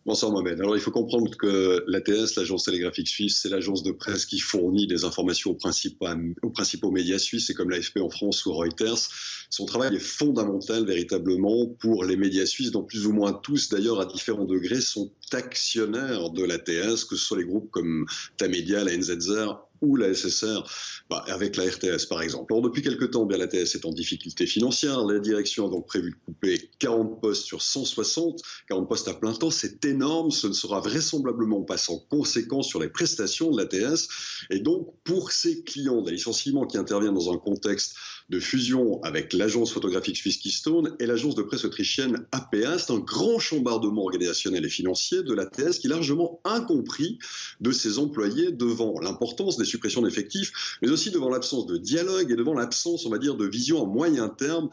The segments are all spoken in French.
Bonsoir Mohamed. Alors il faut comprendre que l'ATS, l'Agence télégraphique suisse, c'est l'agence de presse qui fournit des informations aux principaux médias suisses, et comme l'AFP en France ou Reuters. Son travail est fondamental véritablement pour les médias suisses, dont plus ou moins tous d'ailleurs à différents degrés sont actionnaires de l'ATS, que ce soit les groupes comme Tamedia, la NZR ou la SSR, avec la RTS par exemple. Or, depuis quelque temps, l'ATS est en difficulté financière. La direction a donc prévu de couper 40 postes sur 160, 40 postes à plein temps, c'est énorme. Ce ne sera vraisemblablement pas sans conséquence sur les prestations de l'ATS. Et donc, pour ces clients, des licenciements qui interviennent dans un contexte de fusion avec l'agence photographique suisse Keystone et l'agence de presse autrichienne APA, c'est un grand chambardement organisationnel et financier de l'ATS qui est largement incompris de ses employés devant l'importance des suppressions d'effectifs, mais aussi devant l'absence de dialogue et devant l'absence, on va dire, de vision à moyen terme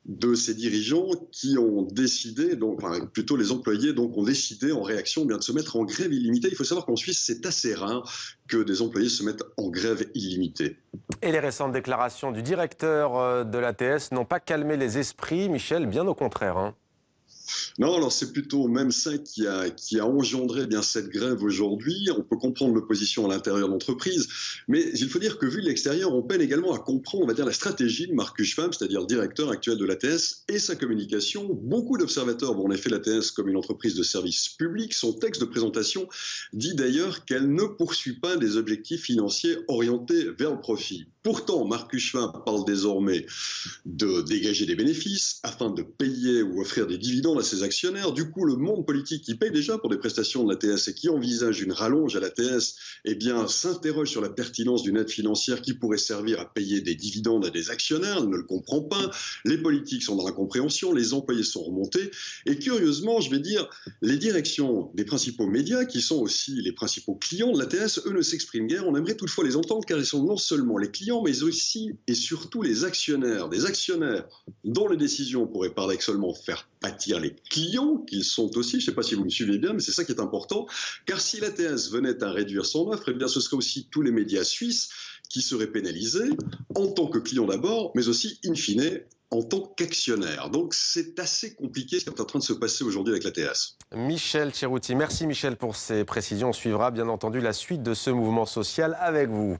de ces dirigeants qui ont décidé, donc, enfin, plutôt les employés donc, ont décidé en réaction bien de se mettre en grève illimitée. Il faut savoir qu'en Suisse, c'est assez rare que des employés se mettent en grève illimitée. Et les récentes déclarations du directeur de l'ATS n'ont pas calmé les esprits, Michel, bien au contraire. Non, alors c'est plutôt même ça qui a engendré bien cette grève aujourd'hui. On peut comprendre l'opposition à l'intérieur de l'entreprise, mais il faut dire que vu de l'extérieur, on peine également à comprendre, on va dire, la stratégie de Markus Schwab, c'est-à-dire le directeur actuel de l'ATS, et sa communication. Beaucoup d'observateurs voient en effet l'ATS comme une entreprise de service public. Son texte de présentation dit d'ailleurs qu'elle ne poursuit pas des objectifs financiers orientés vers le profit. Pourtant, Markus Schwab parle désormais de dégager des bénéfices afin de payer ou offrir des dividendes à ses actionnaires. Du coup, le monde politique qui paye déjà pour des prestations de l'ATS et qui envisage une rallonge à l'ATS, eh bien, s'interroge sur la pertinence d'une aide financière qui pourrait servir à payer des dividendes à des actionnaires. Il ne le comprend pas. Les politiques sont dans l'incompréhension, les employés sont remontés. Et curieusement, je vais dire, les directions des principaux médias, qui sont aussi les principaux clients de l'ATS, eux ne s'expriment guère. On aimerait toutefois les entendre car ils sont non seulement les clients, mais aussi et surtout les actionnaires. Des actionnaires dont les décisions pourraient paradoxalement faire pâtir les clients, qu'ils sont aussi, je ne sais pas si vous me suivez bien, mais c'est ça qui est important, car si l'ATS venait à réduire son offre, eh bien ce serait aussi tous les médias suisses qui seraient pénalisés, en tant que clients d'abord, mais aussi, in fine, en tant qu'actionnaires. Donc c'est assez compliqué ce qui est en train de se passer aujourd'hui avec l'ATS. Michel Cerutti, merci Michel pour ces précisions. On suivra bien entendu la suite de ce mouvement social avec vous.